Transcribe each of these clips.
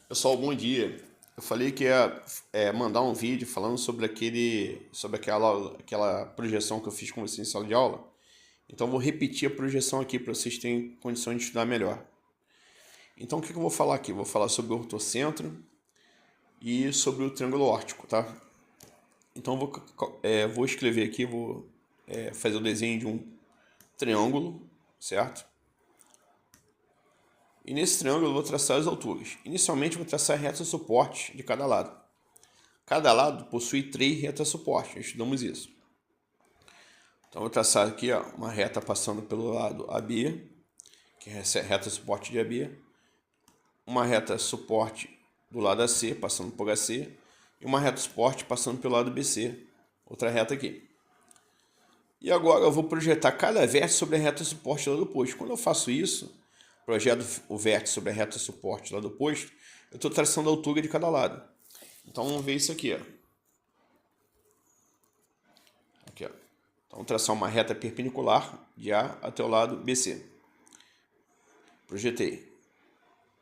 Pessoal, bom dia. Eu falei que ia mandar um vídeo falando sobre aquela projeção que eu fiz com vocês em sala de aula. Então, eu vou repetir a projeção aqui para vocês terem condições de estudar melhor. Então, o que eu vou falar aqui? Vou falar sobre o ortocentro e sobre o triângulo órtico, tá? Então, vou escrever aqui, vou fazer o desenho de um triângulo, certo? E nesse triângulo eu vou traçar as alturas. Inicialmente, eu vou traçar retas suporte de cada lado. Cada lado possui 3 retas suporte, estudamos isso. Então, eu vou traçar aqui uma reta passando pelo lado AB, que é a reta suporte de AB. Uma reta suporte do lado AC, passando por AC. E uma reta suporte passando pelo lado BC, outra reta aqui. E agora eu vou projetar cada vértice sobre a reta suporte do lado oposto. Quando eu faço isso, projeto o vértice sobre a reta suporte do lado oposto, eu estou traçando a altura de cada lado. Então, vamos ver isso aqui, ó. Aqui, ó. Então, vou traçar uma reta perpendicular de A até o lado BC. Projetei.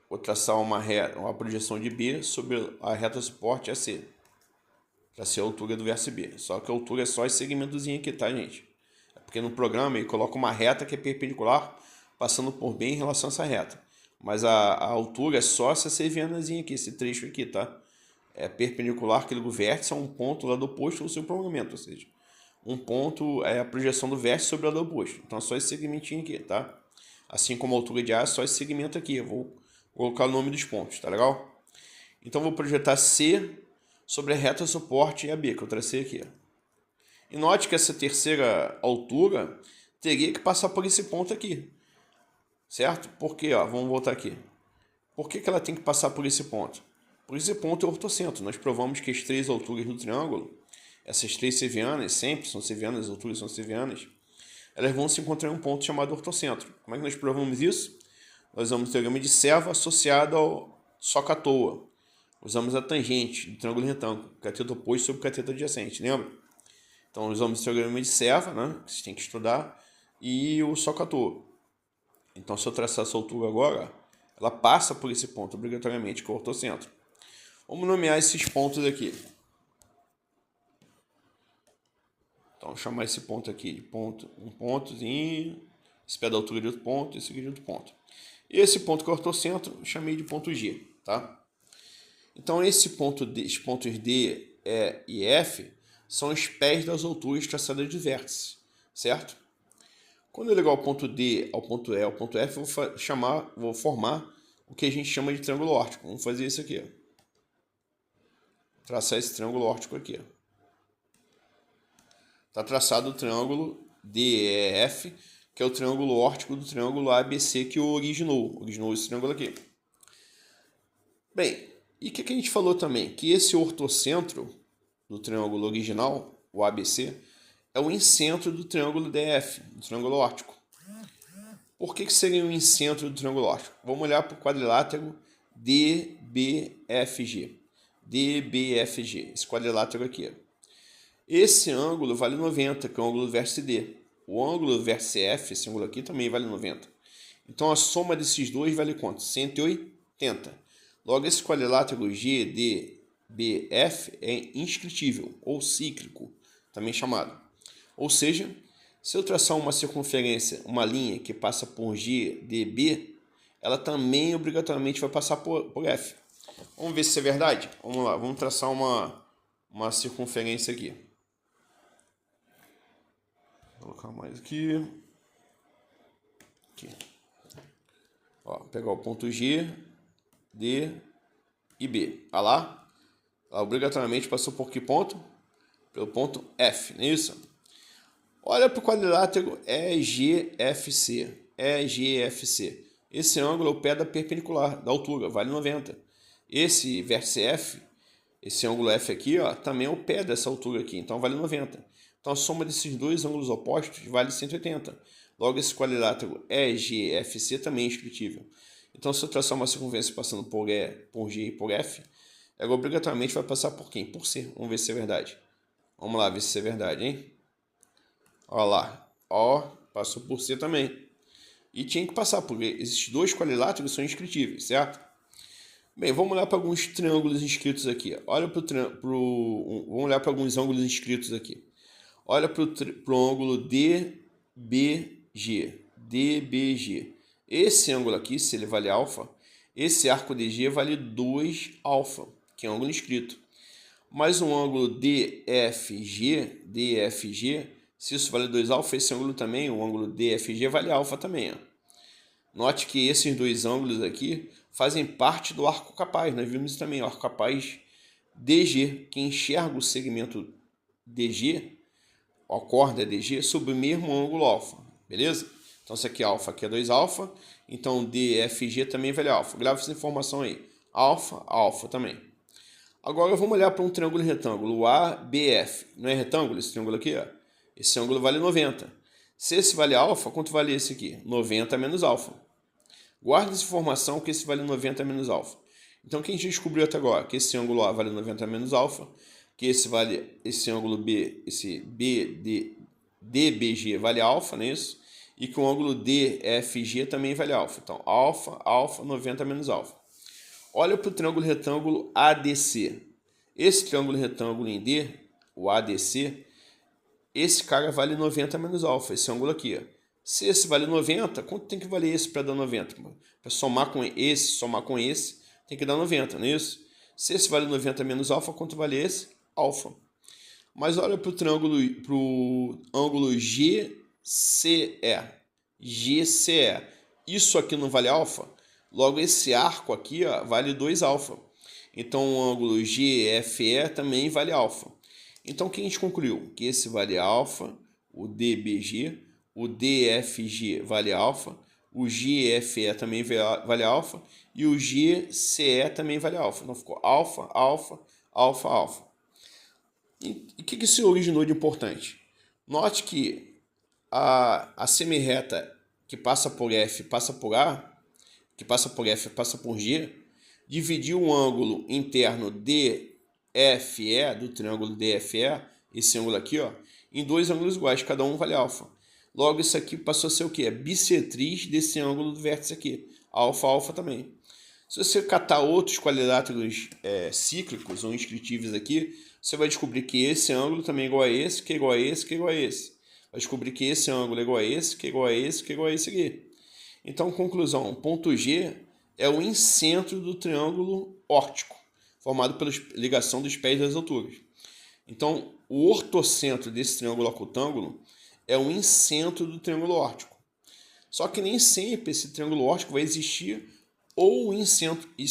Vou traçar uma projeção de B sobre a reta suporte AC. Tracei a altura do vértice B. Só que a altura é só esse segmentozinho aqui, tá, gente? É porque no programa ele coloca uma reta que é perpendicular passando por B em relação a essa reta. Mas a altura é só essa cervianazinha aqui, esse trecho aqui, tá? É perpendicular aquele vértice a um ponto lá do oposto do seu prolongamento, ou seja, um ponto é a projeção do vértice sobre o lado oposto. Então é só esse segmentinho aqui, tá? Assim como a altura de A é só esse segmento aqui. Eu vou colocar o nome dos pontos, tá legal? Então vou projetar C sobre a reta suporte AB, que eu tracei aqui. E note que essa terceira altura teria que passar por esse ponto aqui, certo? Por quê? Vamos voltar aqui. Por que ela tem que passar por esse ponto? Por esse ponto é o ortocentro. Nós provamos que as 3 alturas do triângulo, essas 3 cervianas, sempre são cervianas, as alturas são cervianas, elas vão se encontrar em um ponto chamado ortocentro. Como é que nós provamos isso? Nós usamos o teorema de Serva associado ao soca-à-toa. Usamos a tangente do triângulo retângulo, cateto oposto sobre cateto adjacente, lembra? Então usamos o teorema de Serva, né, que vocês têm que estudar, e o soca-à-toa. Então, se eu traçar essa altura agora, ela passa por esse ponto obrigatoriamente, que é o ortocentro. Vamos nomear esses pontos aqui. Então, vou chamar esse ponto aqui de ponto, um pontozinho, esse pé da altura de outro ponto, esse aqui de outro ponto. E esse ponto que é o ortocentro, eu chamei de ponto G, tá? Então, esses pontos D, E e F são os pés das alturas traçadas de vértice, certo? Quando eu ligar o ponto D ao ponto E ao ponto F, eu vou formar o que a gente chama de triângulo órtico. Vamos fazer isso aqui. Traçar esse triângulo órtico aqui. Está traçado o triângulo DEF, que é o triângulo órtico do triângulo ABC que originou esse triângulo aqui. Bem, e o que a gente falou também? Que esse ortocentro do triângulo original, o ABC, é o incentro do triângulo DF, do triângulo órtico. Por que seria o incentro do triângulo órtico? Vamos olhar para o quadrilátero DBFG. DBFG, esse quadrilátero aqui. Esse ângulo vale 90, que é o ângulo do vértice D. O ângulo do vértice F, esse ângulo aqui, também vale 90. Então a soma desses dois vale quanto? 180. Logo, esse quadrilátero GDBF é inscritível, ou cíclico, também chamado. Ou seja, se eu traçar uma circunferência, uma linha que passa por GDB, ela também obrigatoriamente vai passar por F. Vamos ver se isso é verdade? Vamos lá, vamos traçar uma circunferência aqui. Vou colocar mais aqui. Ó, pegar o ponto G, D e B. Olha lá. Ela obrigatoriamente passou por que ponto? Pelo ponto F, não é isso? Olha para o quadrilátero EGFC. EGFC. Esse ângulo é o pé da perpendicular, da altura, vale 90. Esse vértice F, esse ângulo F aqui, ó, também é o pé dessa altura aqui, então vale 90. Então a soma desses dois ângulos opostos vale 180. Logo, esse quadrilátero EGFC também é inscritível. Então, se eu traçar uma circunferência passando por G e por F, ela obrigatoriamente vai passar por quem? Por C. Vamos ver se é verdade. Vamos lá ver se é verdade, hein? Olha lá. Ó, passou por C também. E tinha que passar, porque esses dois quadriláteros são inscritíveis, certo? Bem, vamos olhar para alguns triângulos inscritos aqui. Vamos olhar para alguns ângulos inscritos aqui. Olha para o ângulo DBG. DBG. Esse ângulo aqui, se ele vale alfa, esse arco DG vale 2 alfa, que é um ângulo inscrito. Mas um ângulo DFG, se isso vale 2 alfa, esse ângulo também, o ângulo DFG vale alfa também. Ó. Note que esses dois ângulos aqui fazem parte do arco capaz. Nós vimos também o arco capaz DG, que enxerga o segmento DG, a corda DG, sob o mesmo ângulo alfa. Beleza? Então, isso aqui é alfa, aqui é 2 alfa. Então, DFG também vale alfa. Grava essa informação aí. Alfa, alfa também. Agora, vamos olhar para um triângulo retângulo, ABF. Não é retângulo esse triângulo aqui? Ó? Esse ângulo vale 90. Se esse vale alfa, quanto vale esse aqui? 90 menos alfa. Guarda essa informação que esse vale 90 menos alfa. Então, o que a gente descobriu até agora? Que esse ângulo A vale 90 menos alfa, que esse ângulo B, esse DBG vale alfa, não é isso? E que o ângulo DFG também vale alfa. Então, alfa, alfa, 90 menos alfa. Olha para o triângulo retângulo ADC. Esse triângulo retângulo em D, o ADC, esse cara vale 90 menos alfa, esse ângulo aqui. Ó. Se esse vale 90, quanto tem que valer esse para dar 90? Para somar com esse, tem que dar 90, não é isso? Se esse vale 90 menos alfa, quanto vale esse? Alfa. Mas olha para o ângulo GCE. GCE. Isso aqui não vale alfa? Logo, esse arco aqui ó, vale 2 alfa. Então, o ângulo GFE também vale alfa. Então, o que a gente concluiu? Que esse vale alfa, o DBG, o DFG vale alfa, o GFE também vale alfa e o GCE também vale alfa. Então, ficou alfa, alfa, alfa, alfa. E o que isso originou de importante? Note que a semirreta que passa por F passa por A, que passa por F passa por G, dividiu o ângulo interno DFE, do triângulo DFE, esse ângulo aqui, ó, em dois ângulos iguais, cada um vale alfa. Logo, isso aqui passou a ser o quê? A bissetriz desse ângulo do vértice aqui. Alfa, alfa também. Se você catar outros quadriláteros cíclicos ou inscritíveis aqui, você vai descobrir que esse ângulo também é igual a esse, que é igual a esse, que é igual a esse. Vai descobrir que esse ângulo é igual a esse, que é igual a esse, que é igual a esse aqui. Então, conclusão, ponto G é o incentro do triângulo órtico, formado pela ligação dos pés das alturas. Então, o ortocentro desse triângulo ocutângulo é o incentro do triângulo órtico. Só que nem sempre esse triângulo órtico vai existir ou o incentro. E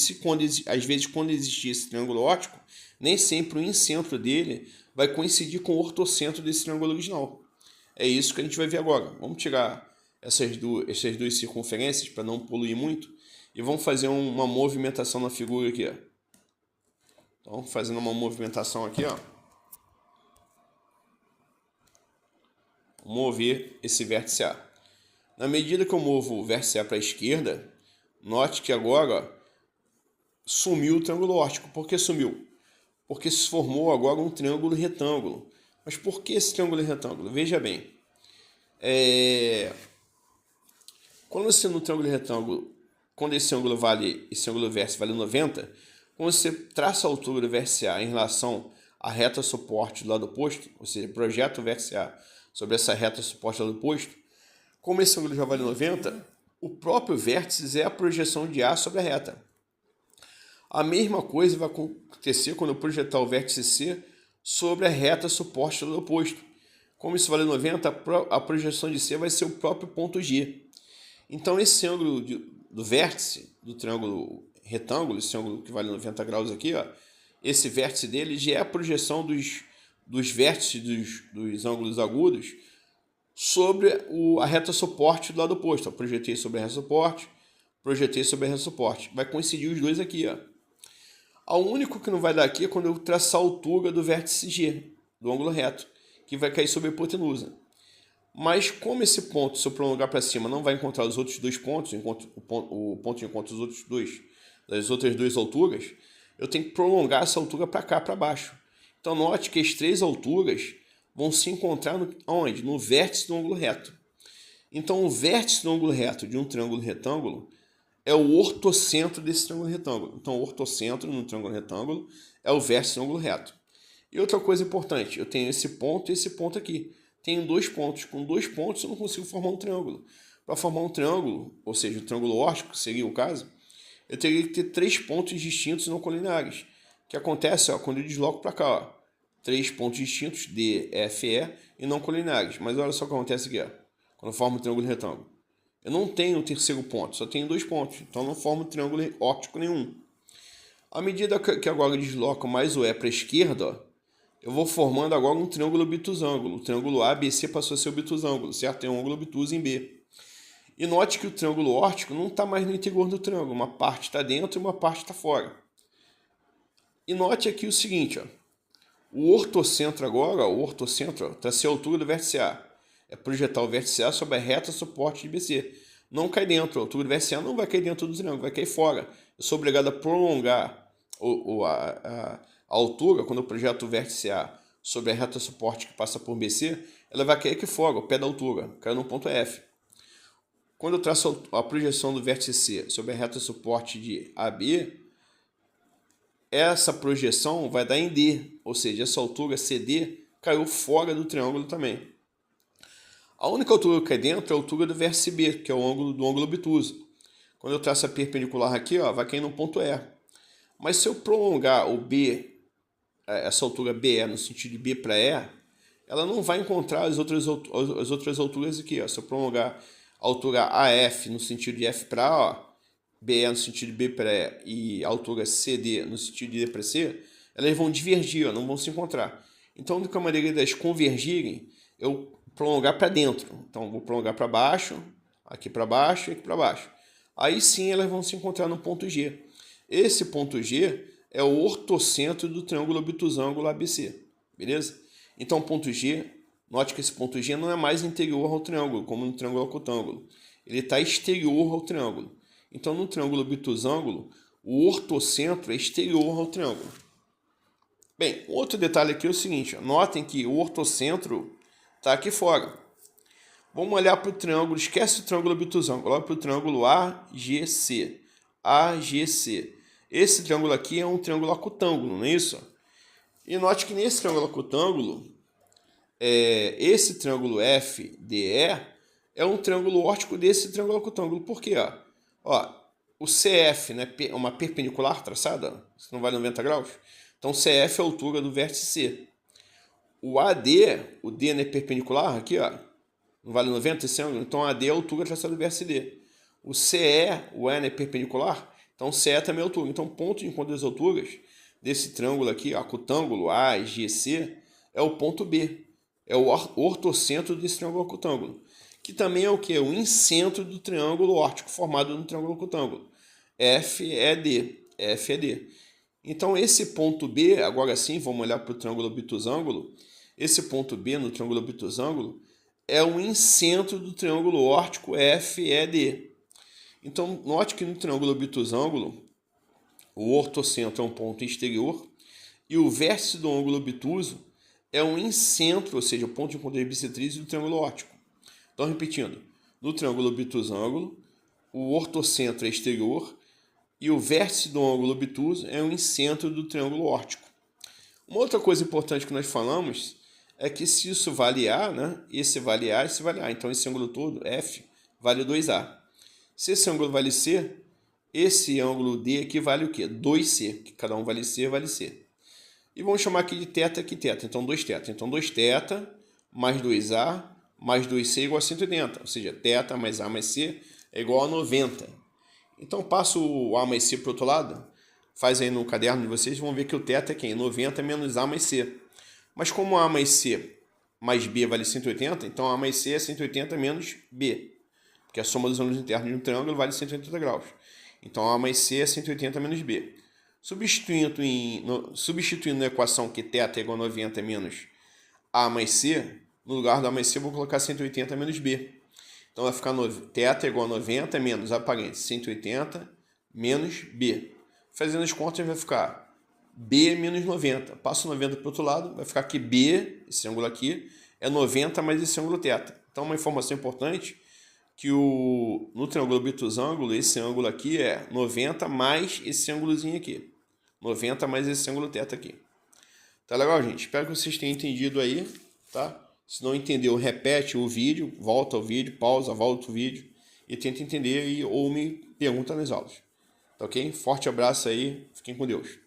às vezes, quando existir esse triângulo órtico, nem sempre o incentro dele vai coincidir com o ortocentro desse triângulo original. É isso que a gente vai ver agora. Vamos tirar essas duas circunferências para não poluir muito e vamos fazer uma movimentação na figura aqui. Ó. Então, fazendo uma movimentação aqui, ó. Vou mover esse vértice A. Na medida que eu movo o vértice A para a esquerda, note que agora ó, sumiu o triângulo órtico. Por que sumiu? Porque se formou agora um triângulo retângulo. Mas por que esse triângulo retângulo? Veja bem. Quando você no triângulo retângulo, quando esse ângulo vértice vale 90, quando você traça a altura do vértice A em relação à reta suporte do lado oposto, ou seja, projeta o vértice A sobre essa reta suporte do lado oposto, como esse ângulo já vale 90, o próprio vértice é a projeção de A sobre a reta. A mesma coisa vai acontecer quando eu projetar o vértice C sobre a reta suporte do lado oposto. Como isso vale 90, a projeção de C vai ser o próprio ponto G. Então, esse ângulo do vértice do triângulo retângulo, esse ângulo que vale 90 graus aqui, ó, esse vértice dele já é a projeção dos vértices dos ângulos agudos sobre a reta suporte do lado oposto. Eu projetei sobre a reta suporte, projetei sobre a reta suporte. Vai coincidir os dois aqui. Ó. O único que não vai dar aqui é quando eu traçar a altura do vértice G, do ângulo reto, que vai cair sobre a hipotenusa. Mas como esse ponto, se eu prolongar para cima, não vai encontrar os outros dois pontos, o ponto encontra os outros dois, das outras duas alturas, eu tenho que prolongar essa altura para cá, para baixo. Então note que as três alturas vão se encontrar onde? No vértice do ângulo reto. Então o vértice do ângulo reto de um triângulo retângulo é o ortocentro desse triângulo retângulo. Então, o ortocentro no triângulo retângulo é o vértice do ângulo reto. E outra coisa importante, eu tenho esse ponto e esse ponto aqui. Tenho dois pontos. Com dois pontos eu não consigo formar um triângulo. Para formar um triângulo, ou seja, o triângulo órtico, seria o caso, eu teria que ter 3 pontos distintos não colineares. Que acontece quando eu desloco para cá. Ó. 3 pontos distintos, D, F, E, e não colineares. Mas olha só o que acontece aqui. Ó, quando eu formo um triângulo retângulo. Eu não tenho o terceiro ponto, só tenho 2 pontos. Então eu não formo triângulo óptico nenhum. À medida que agora eu desloco mais o E para a esquerda, ó, eu vou formando agora um triângulo obtusângulo. O triângulo ABC passou a ser obtusângulo, certo? Tem um ângulo obtuso em B. E note que o triângulo óptico não está mais no interior do triângulo. Uma parte está dentro e uma parte está fora. E note aqui o seguinte, ó. O ortocentro agora, o ortocentro, traçar a altura do vértice A. É projetar o vértice A sobre a reta suporte de BC. Não cai dentro, a altura do vértice A não vai cair dentro do triângulo, vai cair fora. Eu sou obrigado a prolongar a altura, quando eu projeto o vértice A sobre a reta suporte que passa por BC, ela vai cair aqui fora, o pé da altura, caiu no ponto F. Quando eu traço a projeção do vértice C sobre a reta suporte de AB, essa projeção vai dar em D, ou seja, essa altura CD caiu fora do triângulo também. A única altura que cai dentro é a altura do vértice B, que é o ângulo do ângulo obtuso. Quando eu traço a perpendicular aqui, ó, vai cair no ponto E. Mas se eu prolongar o B, essa altura BE no sentido de B para E, ela não vai encontrar as outras alturas aqui. Ó. Se eu prolongar a altura AF no sentido de F para A, ó, BE no sentido de B para E e a altura CD no sentido de D para C, elas vão divergir, ó, não vão se encontrar. Então, a única maneira delas convergirem, eu prolongar para dentro. Então, vou prolongar para baixo, aqui para baixo e aqui para baixo. Aí sim elas vão se encontrar no ponto G. Esse ponto G é o ortocentro do triângulo obtusângulo ABC. Beleza? Então, o ponto G, note que esse ponto G não é mais interior ao triângulo, como no triângulo acutângulo. Ele está exterior ao triângulo. Então, no triângulo obtusângulo, o ortocentro é exterior ao triângulo. Bem, outro detalhe aqui é o seguinte. Notem que o ortocentro está aqui fora. Vamos olhar para o triângulo, esquece o triângulo obtusângulo, olha para o triângulo AGC. AGC. Esse triângulo aqui é um triângulo acutângulo, não é isso? E note que nesse triângulo acutângulo, esse triângulo FDE é um triângulo óptico desse triângulo acutângulo. Por quê? Ó, o CF, né, é uma perpendicular traçada, isso não vale 90 graus. Então, CF é a altura do vértice C. O AD, o D é perpendicular, aqui, ó, não vale 90 esse ângulo, então AD é a altura traçada do vértice D. O CE, o E é perpendicular, então CE também é a altura. Então, ponto de encontro das alturas desse triângulo aqui, acutângulo AGC, é o ponto B. É o ortocentro desse triângulo acutângulo. Que também é o que? O incentro do triângulo óptico formado no triângulo acutângulo. FED. FED. Então, esse ponto B, agora sim, vamos olhar para o triângulo obtusângulo. Esse ponto B no triângulo obtusângulo é o incentro do triângulo óptico FED. Então, note que no triângulo obtusângulo, o ortocentro é um ponto exterior e o vértice do ângulo obtuso é um incentro, ou seja, o ponto de encontro das bissetrizes do triângulo óptico. Então, repetindo, no triângulo obtusângulo, o ortocentro é exterior e o vértice do ângulo obtuso é um incentro do triângulo óptico. Uma outra coisa importante que nós falamos é que se isso vale A, né, esse vale A, esse vale A. Então, esse ângulo todo, F, vale 2A. Se esse ângulo vale C, esse ângulo D aqui vale o quê? 2C, que cada um vale C, vale C. E vamos chamar aqui de θ aqui θ. Então, 2θ. Então, 2θ mais 2A mais 2C é igual a 180. Ou seja, θ mais A mais C é igual a 90. Então, passo o A mais C para o outro lado. Faz aí no caderno de vocês, vão ver que o θ é quem? 90 menos A mais C. Mas como A mais C mais B vale 180, então A mais C é 180 menos B. Porque a soma dos ângulos internos de um triângulo vale 180 graus. Então, A mais C é 180 menos B. Substituindo na equação que θ é igual a 90 menos A mais C, no lugar do A mais C eu vou colocar 180 menos B. Então, vai ficar θ é igual a 90 menos, a parênteses, 180 menos B. Fazendo as contas, vai ficar B menos 90. Passo 90 para o outro lado, vai ficar que B, esse ângulo aqui, é 90 mais esse ângulo θ. Então, uma informação importante, que no triângulo obtusângulo, esse ângulo aqui é 90 mais esse ângulozinho aqui. 90 mais esse ângulo θ aqui. Tá legal, gente? Espero que vocês tenham entendido aí, tá? Se não entendeu, repete o vídeo, volta ao vídeo, pausa, volta o vídeo e tenta entender ou me pergunta nas aulas. Tá ok? Forte abraço aí, fiquem com Deus.